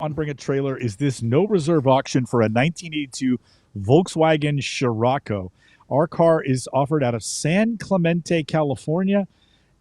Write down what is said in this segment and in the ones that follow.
On Bring a Trailer is this no reserve auction for a 1982 Volkswagen Scirocco. Our car is offered out of San Clemente, California,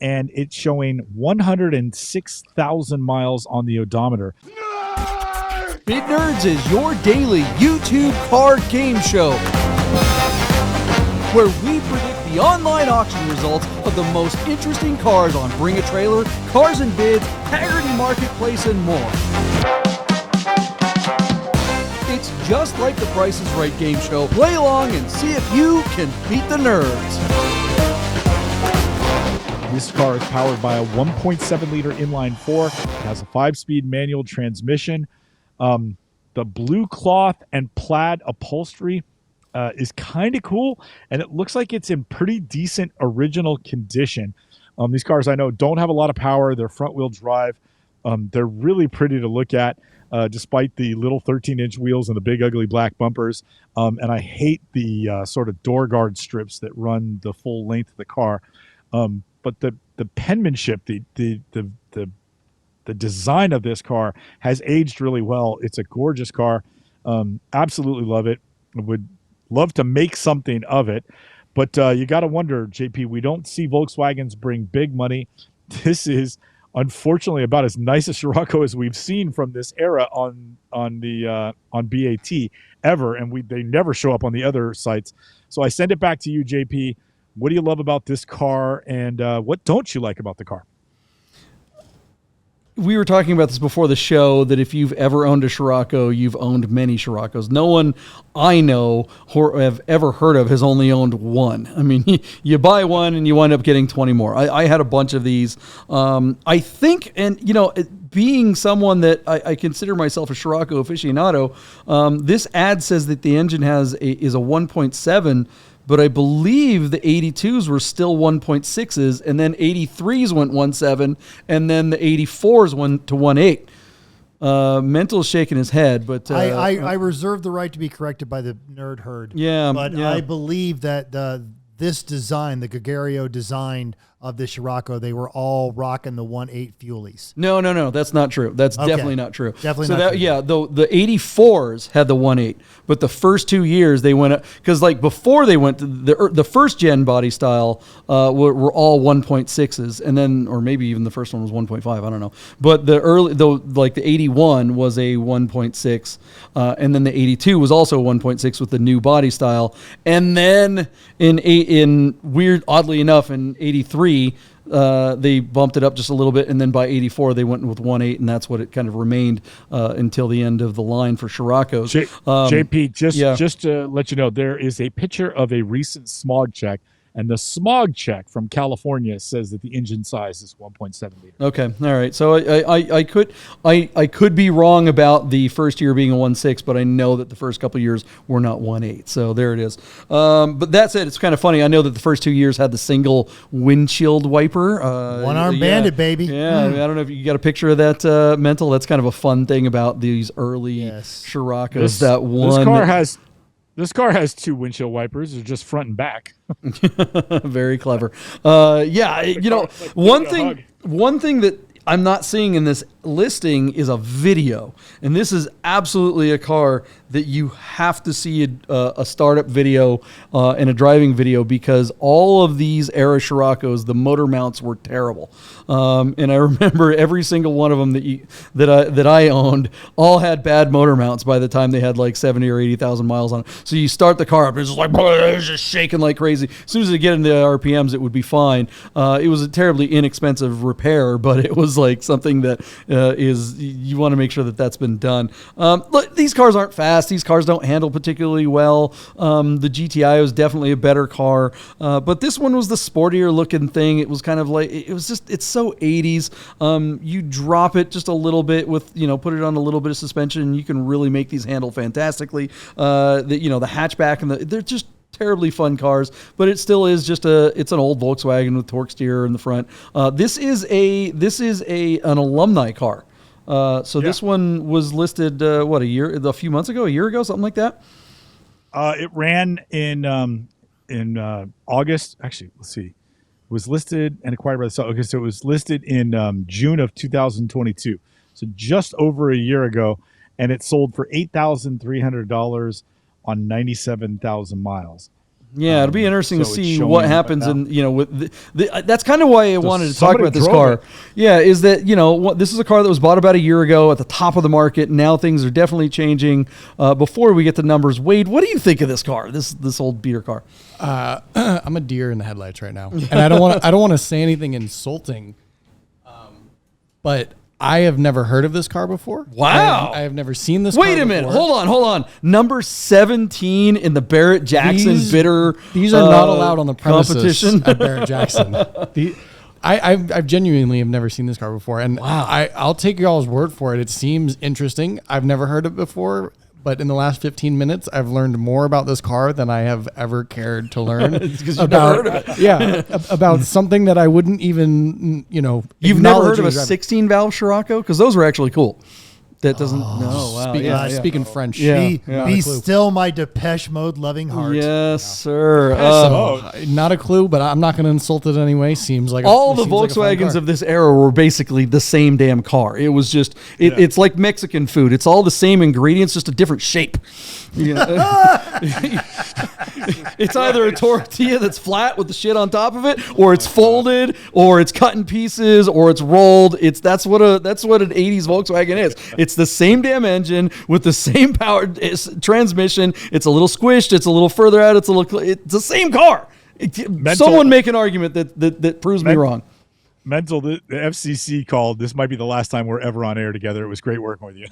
and it's showing 106,000 miles on the odometer. Bit Nerds is your daily YouTube car game show, where we predict the online auction results of the most interesting cars on Bring a Trailer, Cars and Bids, Haggerty Marketplace, and more. It's just like the Price is Right game show. Play along and see if you can beat the nerds. This car is powered by a 1.7-liter inline-4. It has a 5-speed manual transmission. The blue cloth and plaid upholstery is kind of cool, and it looks like it's in pretty decent original condition. These cars, I know, don't have a lot of power. They're front-wheel drive. They're really pretty to look at, despite the little 13-inch wheels and the big, ugly black bumpers. And I hate the sort of door guard strips that run the full length of the car. But the penmanship, the design of this car has aged really well. It's a gorgeous car. Absolutely love it. Would love to make something of it. But you got to wonder, JP, we don't see Volkswagens bring big money. This is unfortunately about as nice a Scirocco as we've seen from this era on BAT ever, and they never show up on the other sites. So I send it back to you, JP. What do you love about this car, and what don't you like about the car? We were talking about this before the show, that if you've ever owned a Scirocco, you've owned many Sciroccos. No one I know or have ever heard of has only owned one. I mean, you buy one and you wind up getting 20 more. I had a bunch of these. I think, and being someone that I consider myself a Scirocco aficionado, this ad says that the engine is a 1.7, but I believe the 82s were still 1.6s, and then 83s went 1.7, and then the 84s went to 1.8. Mental's shaking his head, but I reserve the right to be corrected by the nerd herd. Yeah, but I believe that this design, the Gregario design of the Scirocco, they were all rocking the 1.8 fuelies. No, that's not true. That's definitely not true. Definitely not true. Yeah, the 84s had the 1.8, but the first 2 years they went up, because like before they went to the first gen body style were all 1.6s, and then, or maybe even the first one was 1.5. I don't know, but the 81 was a 1.6, and then the 82 was also 1.6 with the new body style, and then oddly enough in 83. They bumped it up just a little bit, and then by 84 they went with 1.8, and that's what it kind of remained until the end of the line for Sciroccos. JP, just to let you know, there is a picture of a recent smog check, and the smog check from California says that the engine size is 1.7 liters. Okay, all right. So I could be wrong about the first year being a 1.6, but I know that the first couple of years were not 1.8. So there it is. But that's it. It's kind of funny. I know that the first 2 years had the single windshield wiper. One-arm bandit, baby. Yeah, I don't know if you got a picture of that, Mental. That's kind of a fun thing about these early Sciroccos. This car has two windshield wipers. They're just front and back. Very clever. One thing that I'm not seeing in this listing is a video, and this is absolutely a car that you have to see a startup video and a driving video, because all of these era Sciroccos, the motor mounts were terrible, and I remember every single one of them that I owned all had bad motor mounts by the time they had like 70 or 80,000 miles on it. So you start the car up, it's just like it's just shaking like crazy. As soon as they get into the RPMs, it would be fine. It was a terribly inexpensive repair, but it was like something that you want to make sure that that's been done. Look, these cars aren't fast. These cars don't handle particularly well. The GTI was definitely a better car, but this one was the sportier looking thing. It was kind of like, it's so 80s. You drop it just a little bit with, put it on a little bit of suspension, and you can really make these handle fantastically. The hatchback they're just terribly fun cars, but it still is just it's an old Volkswagen with torque steer in the front. This is an alumni car. This one was listed a few months ago, a year ago, something like that. It ran in August. Actually, let's see. It was listed and acquired by the. Okay, so it was listed in June of 2022. so just over a year ago, and it sold for $8,300 on 97,000 miles. Yeah, it'll be interesting to so it's see showing what happens about- with that's kind of why I wanted to talk somebody about this drove car. it. Yeah, is that this is a car that was bought about a year ago at the top of the market. Now things are definitely changing. Before we get to numbers, Wade, what do you think of this car? This old beater car? I'm a deer in the headlights right now, and I don't want to say anything insulting, but I have never heard of this car before. Wow. I have never seen this car Wait a minute. before. Hold on. Number 17 in the Barrett Jackson bitter. These are not allowed on the premises competition at Barrett Jackson. I've genuinely have never seen this car before, and Wow. I'll take y'all's word for it. It seems interesting. I've never heard it before, but in the last 15 minutes, I've learned more about this car than I have ever cared to learn. It's 'cause you've never heard of it. Yeah, about something that I wouldn't even, You've never acknowledge heard of a as driving. 16 valve Scirocco? Because those were actually cool. That doesn't. No, wow. Speaking French. Yeah. Be still my Depeche Mode loving heart. Yes, sir. Not a clue, but I'm not going to insult it anyway. Seems like All the seems like a fun Volkswagens car. of this era were basically the same damn car. It was just, it's like Mexican food. It's all the same ingredients, just a different shape. It's either a tortilla that's flat with the shit on top of it, or it's folded, or it's cut in pieces, or it's rolled. That's what an 80s Volkswagen is. It's the same damn engine with the same power transmission. It's a little squished. It's a little further out. It's the same car. Someone make an argument that proves me wrong. Mental, the FCC called. This might be the last time we're ever on air together. It was great working with you.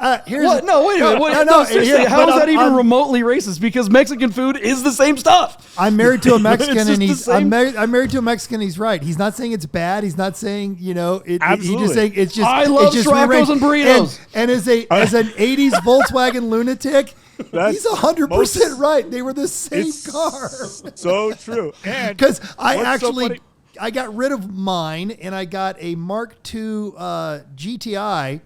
What? No, wait a minute. No, Seriously, how is that even remotely racist? Because Mexican food is the same stuff. I'm married to a Mexican, It's and just the I'm same- married to a Mexican. He's right. He's not saying it's bad. He's not saying He's Absolutely. just saying it's just. I love it's just Scirocco's rearranged. and burritos. And as an '80s Volkswagen lunatic, That's he's 100% right. They were the same It's car. so true. And Because I what's so actually funny- I got rid of mine and I got a Mark II GTI.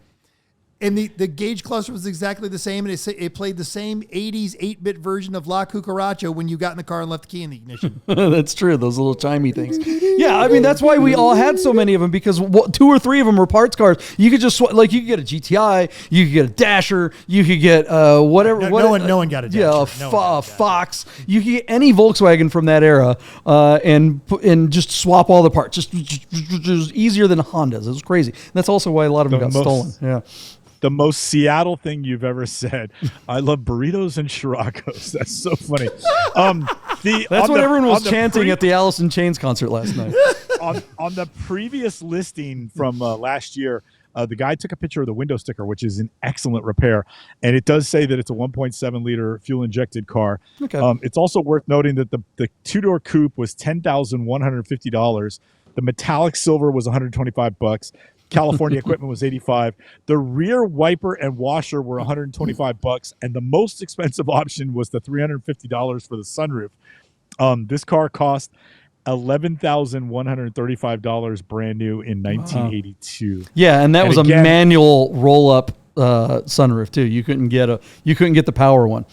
And the gauge cluster was exactly the same, and it played the same 80s 8-bit version of La Cucaracha when you got in the car and left the key in the ignition. That's true. Those little chimey things. Yeah, I mean that's why we all had so many of them, because 2 or 3 of them were parts cars. You could just you could get a GTI, you could get a Dasher, you could get whatever. No one got a Dasher. Yeah, No one got a Dasher. Fox. You could get any Volkswagen from that era, and just swap all the parts. Just easier than Hondas. It was crazy. And that's also why a lot of them got stolen. Yeah. the most Seattle thing you've ever said. I love burritos and Scirocco's. That's so funny. That's what everyone was chanting at the Alice in Chains concert last night. on the previous listing from last year, the guy took a picture of the window sticker, which is in excellent repair, and it does say that it's a 1.7 liter fuel injected car. Okay. It's also worth noting that the 2-door coupe was $10,150. The metallic silver was $125. California equipment was $85. The rear wiper and washer were $125, and the most expensive option was the $350 for the sunroof. This car cost $11,135 brand new in 1982. Yeah, and that was again, a manual roll-up sunroof too. You couldn't get the power one.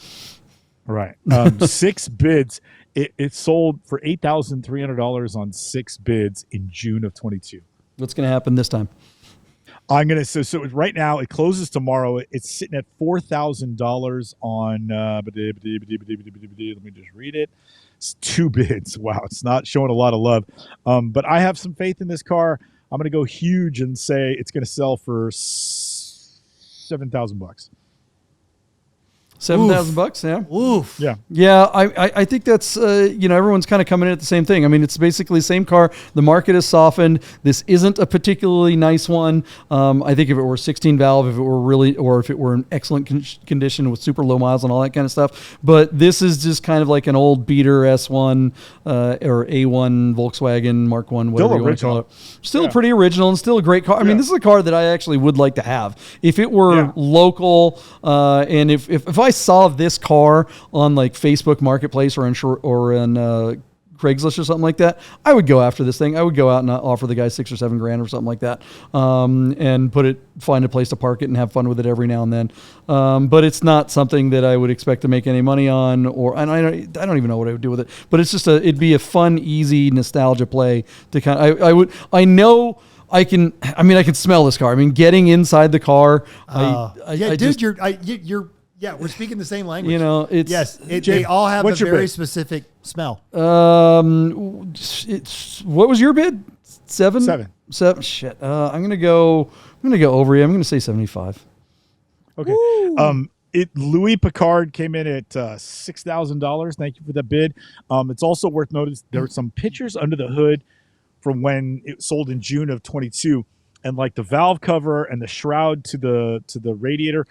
Right. 6 bids. It sold for $8,300 on 6 bids in June of 22. What's going to happen this time? I'm gonna so right now it closes tomorrow. It's sitting at $4,000 on. Let me just read it. It's 2 bids. Wow, it's not showing a lot of love. But I have some faith in this car. I'm gonna go huge and say it's gonna sell for $7,000. $7,000, yeah. Oof. Yeah. Yeah, I think that's, everyone's kind of coming in at the same thing. I mean, it's basically the same car. The market has softened. This isn't a particularly nice one. I think if it were 16 valve, if it were in excellent condition with super low miles and all that kind of stuff. But this is just kind of like an old beater S1 or A1 Volkswagen Mark I, whatever you want to call it. Still pretty original and still a great car. I mean, this is a car that I actually would like to have. If it were local and if I saw this car on like Facebook Marketplace or in Craigslist or something like that, I would go after this thing. I would go out and offer the guy $6 or $7 grand or something like that, and find a place to park it and have fun with it every now and then. But it's not something that I would expect to make any money on, and I don't even know what I would do with it. But it's just it'd be a fun, easy nostalgia play to kind of. I can smell this car. I mean, getting inside the car. We're speaking the same language. You know, it's they all have a very specific smell. It's what was your bid? 7. Shit. I'm gonna go over you. I'm gonna say 75. Okay. Louis Picard came in at $6,000. Thank you for the bid. It's also worth noting there were some pictures under the hood from when it sold in June of 22, and like the valve cover and the shroud to the radiator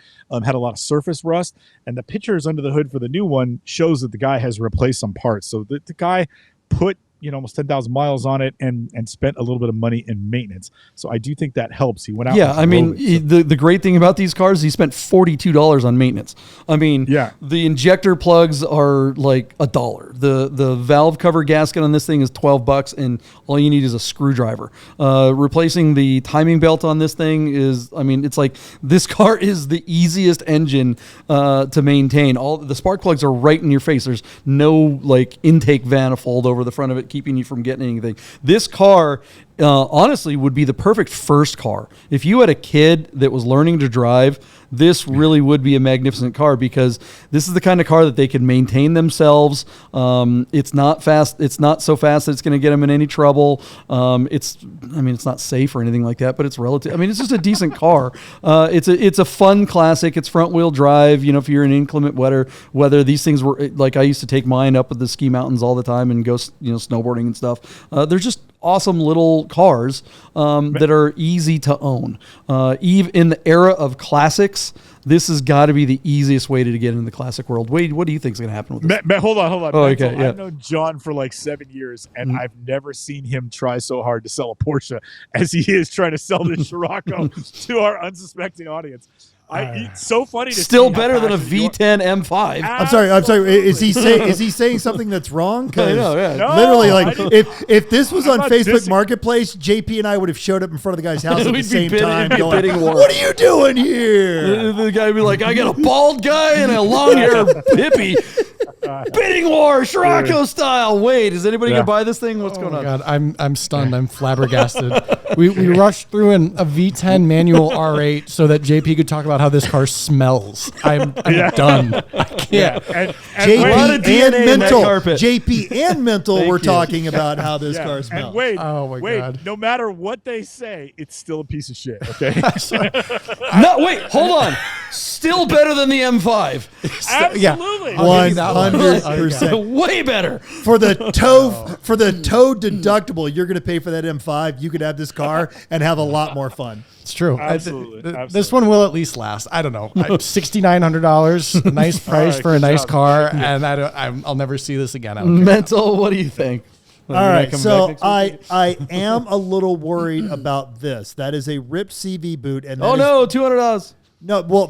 had a lot of surface rust. And the pictures under the hood for the new one shows that the guy has replaced some parts. So the guy put almost 10,000 miles on it and spent a little bit of money in maintenance. So I do think that helps. He went out. Yeah, I mean, the great thing about these cars, he spent $42 on maintenance. I mean, the injector plugs are like $1. The valve cover gasket on this thing is $12, and all you need is a screwdriver. Replacing the timing belt on this thing is, I mean, it's like this car is the easiest engine to maintain. All the spark plugs are right in your face. There's no like intake manifold over the front of it, keeping you from getting anything. This car, honestly, would be the perfect first car. If you had a kid that was learning to drive, this really would be a magnificent car, because this is the kind of car that they can maintain themselves. It's not fast. It's not so fast that it's going to get them in any trouble. It's not safe or anything like that, but it's relative. I mean, it's just a decent car. It's a fun classic. It's front wheel drive. If you're in inclement weather, these things were like, I used to take mine up at the ski mountains all the time and go, snowboarding and stuff. They're just awesome little cars that are easy to own. Even in the era of classics, this has got to be the easiest way to get into the classic world. Wade, what do you think is going to happen with this? Hold on. Oh, okay, yeah. I've known John for like 7 years, and I've never seen him try so hard to sell a Porsche as he is trying to sell this Scirocco to our unsuspecting audience. It's so funny to still see better than a V10 M5. I'm sorry. Is he saying something that's wrong? I know, yeah. Literally, if this was on Facebook Marketplace, JP and I would have showed up in front of the guy's house at the same time, going, "What are you doing here?" The guy would be like, "I got a bald guy and a long hair hippie." Bidding war, Scirocco style. Wait, is anybody gonna buy this thing? What's going on? God, I'm stunned. I'm flabbergasted. we rushed through a V10 manual R8 so that JP could talk about how this car smells. I'm done. I can't. JP and Mental were talking about how this car smells. And Wade, oh my God. No matter what they say, it's still a piece of shit. Okay. No, wait, hold on. Still better than the M5. Absolutely. 100%. Way better. For the tow deductible you're going to pay for that M5, you could have this car and have a lot more fun. It's true. Absolutely. This one will at least last. I don't know. $6,900, nice price for a nice car, and I'll never see this again. Mental, what do you think? All right, so I am a little worried about this. That is a ripped CV boot, and $200. No, well,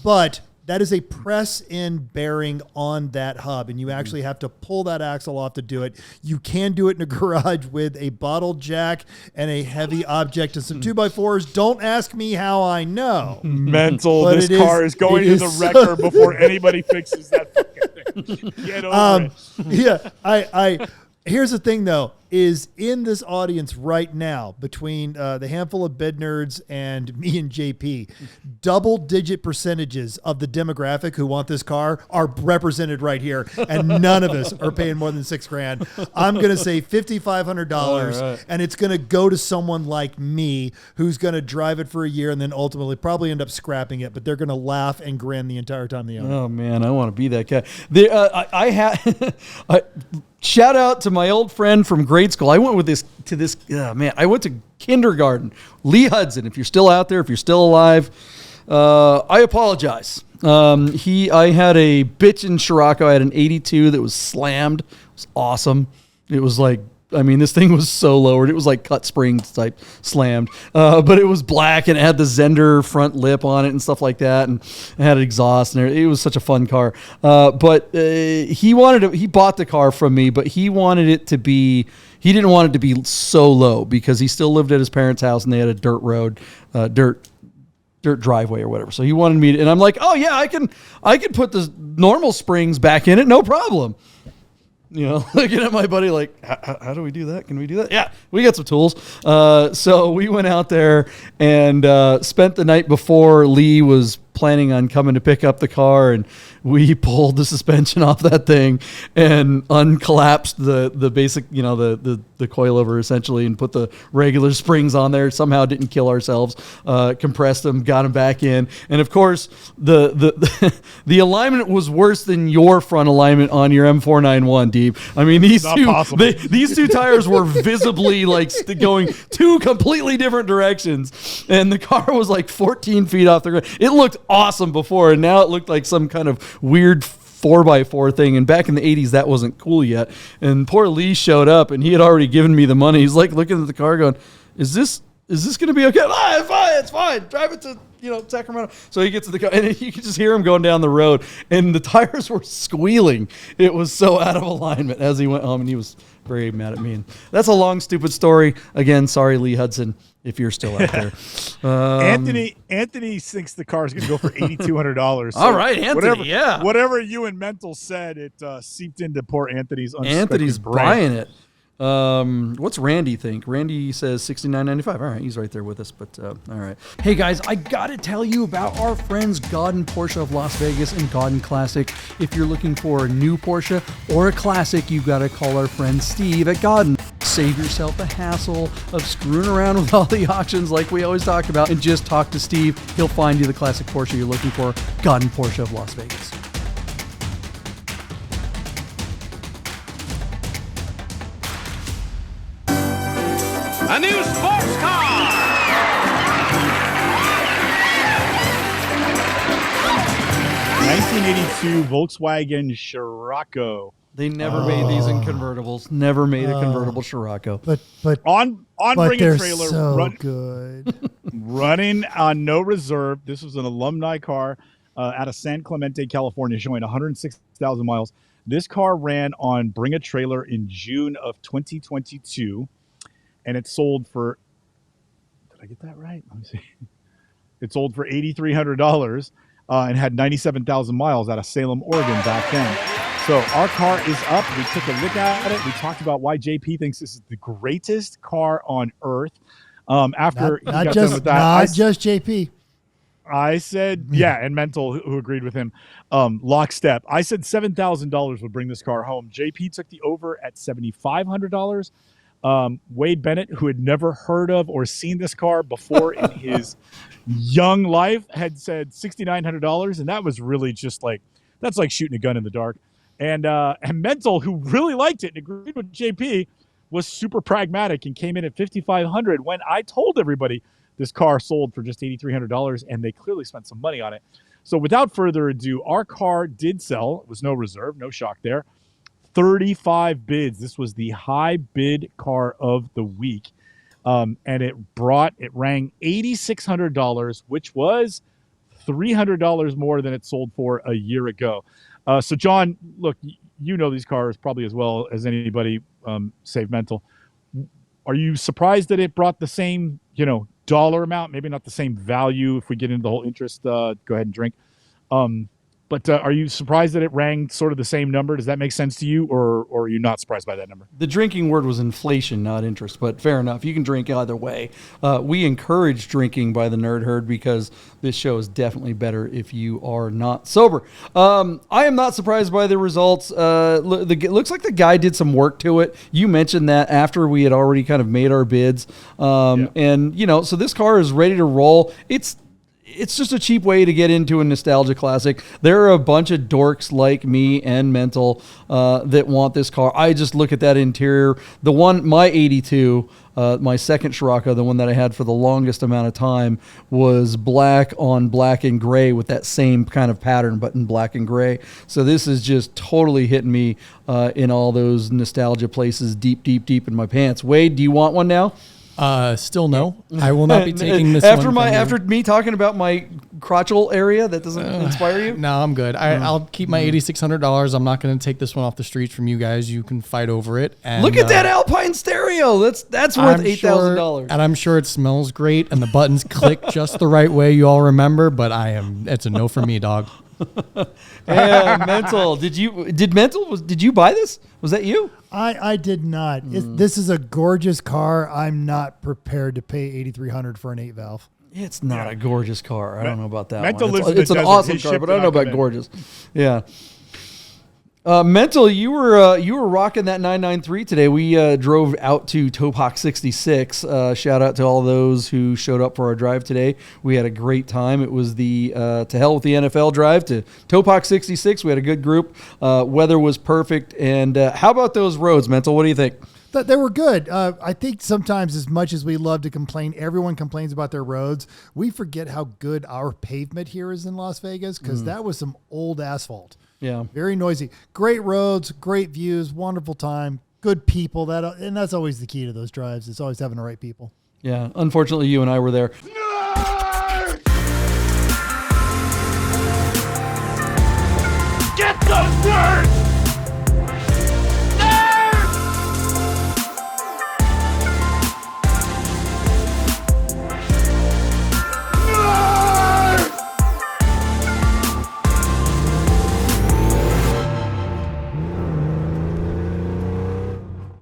but that is a press-in bearing on that hub, and you actually have to pull that axle off to do it. You can do it in a garage with a bottle jack and a heavy object and some 2x4s. Don't ask me how I know. Mental. This car is going to the wrecker before anybody fixes that fucking thing. Get over it. Yeah, here's the thing, though, is in this audience right now, between the handful of bid nerds and me and JP, double-digit percentages of the demographic who want this car are represented right here, and none of us are paying more than $6,000. I'm going to say $5,500, right. And it's going to go to someone like me who's going to drive it for a year and then ultimately probably end up scrapping it, but they're going to laugh and grin the entire time they own it. Oh, man, I want to be that guy. I had... Shout out to my old friend from grade school. I went I went to kindergarten. Lee Hudson, if you're still out there, if you're still alive, I apologize. I had a bitchin' Scirocco. I had an 82 that was slammed. It was awesome. It was like, this thing was so lowered. It was like cut springs type slammed. But it was black and it had the Zender front lip on it and stuff like that. And it had an exhaust and it was such a fun car. But he bought the car from me, but he didn't want it to be so low because he still lived at his parents' house and they had a dirt road, dirt driveway or whatever. So he wanted me to, and I'm like, oh yeah, I can put the normal springs back in it. No problem. looking at my buddy like, how do we do that? Can we do that? Yeah, we got some tools. So we went out there and spent the night before. Lee was planning on coming to pick up the car, and we pulled the suspension off that thing and uncollapsed the basic, the coilover essentially, and put the regular springs on there. Somehow didn't kill ourselves. Compressed them, got them back in, and of course the alignment was worse than your front alignment on your M491, Deeb. I mean, these two tires were visibly like going two completely different directions, and the car was like 14 feet off the ground. It looked awesome before, and now it looked like some kind of weird 4x4 thing. And back in the 80s, that wasn't cool yet. And poor Lee showed up, and he had already given me the money. He's like looking at the car going, is this going to be okay? It's fine. Drive it to, Sacramento. So he gets to the car, and you can just hear him going down the road, and the tires were squealing. It was so out of alignment as he went home, and he was very mad at me. And that's a long, stupid story. Again, sorry, Lee Hudson, if you're still out there. Anthony thinks the car is going to go for $8,200. So all right, Anthony, whatever you and Mental said, it seeped into poor Anthony's unsuspecting Anthony's brain. buying it. What's Randy think? Randy says $69.95. All right, he's right there with us, but all right. Hey guys, I gotta tell you about our friends Godden Porsche of Las Vegas and Godden Classic. If you're looking for a new Porsche or a classic, you gotta call our friend Steve at Godden. Save yourself the hassle of screwing around with all the auctions like we always talk about, and just talk to Steve. He'll find you the classic Porsche you're looking for. Godden Porsche of Las Vegas. A new sports car! 1982 Volkswagen Scirocco. They never made these in convertibles. Never made a convertible Scirocco. But On but bring they're a trailer, so good. running on no reserve. This was an alumni car out of San Clemente, California, showing 106,000 miles. This car ran on Bring a Trailer in June of 2022, and it sold for, did I get that right? Let me see. It sold for $8,300 and had 97,000 miles out of Salem, Oregon back then. So our car is up. We took a look at it. We talked about why JP thinks this is the greatest car on earth. After he got done with that, not just JP. I said, yeah, and Mental, who agreed with him, lockstep. I said $7,000 would bring this car home. JP took the over at $7,500. Wade Bennet, who had never heard of or seen this car before in his young life, had said $6,900, and that was really just like, that's like shooting a gun in the dark. And Mental, who really liked it and agreed with JP, was super pragmatic and came in at $5,500 when I told everybody this car sold for just $8,300, and they clearly spent some money on it. So without further ado, our car did sell. It was no reserve, no shock there. 35 bids. This was the high bid car of the week. And it rang $8,600, which was $300 more than it sold for a year ago. So John, look, you know these cars probably as well as anybody, save Mental. Are you surprised that it brought the same, dollar amount? Maybe not the same value if we get into the whole interest. Go ahead and drink. But are you surprised that it rang sort of the same number? Does that make sense to you, or are you not surprised by that number? The drinking word was inflation, not interest, but fair enough. You can drink either way. We encourage drinking by the Nerd Herd because this show is definitely better if you are not sober. I am not surprised by the results. It looks like the guy did some work to it. You mentioned that after we had already kind of made our bids. And, so this car is ready to roll. It's just a cheap way to get into a nostalgia classic. There are a bunch of dorks like me and Mental that want this car. I just look at that interior. My 82, my second Scirocco, the one that I had for the longest amount of time, was black on black and gray with that same kind of pattern, but in black and gray. So this is just totally hitting me in all those nostalgia places, deep, deep, deep in my pants. Wade, do you want one now? Still no. I will not be taking this after one after me talking about my crotchal area. That doesn't inspire you? No, I'm good. I'll keep my $8,600. I'm not going to take this one off the streets from you guys. You can fight over it. And, look at that Alpine stereo. That's worth $8,000. And I'm sure it smells great, and the buttons click just the right way. You all remember, but it's a no for me, dog. Yeah, Mental. Did you buy this? Was that you? I did not. This is a gorgeous car. I'm not prepared to pay $8,300 for an 8-valve. It's not a gorgeous car. I don't know about that Mental one. lives in It's the an desert. awesome His car, ship but I don't did know not about come in. gorgeous. Yeah. Mental, you were rocking that 993 today. We drove out to Topak 66. Shout out to all those who showed up for our drive today. We had a great time. It was the to hell with the NFL drive to Topak 66. We had a good group. Weather was perfect. And how about those roads, Mental? What do you think? They were good. I think sometimes, as much as we love to complain, everyone complains about their roads. We forget how good our pavement here is in Las Vegas, because that was some old asphalt. Yeah. Very noisy. Great roads, great views, wonderful time, good people. And that's always the key to those drives. It's always having the right people. Yeah. Unfortunately, you and I were there. Get those words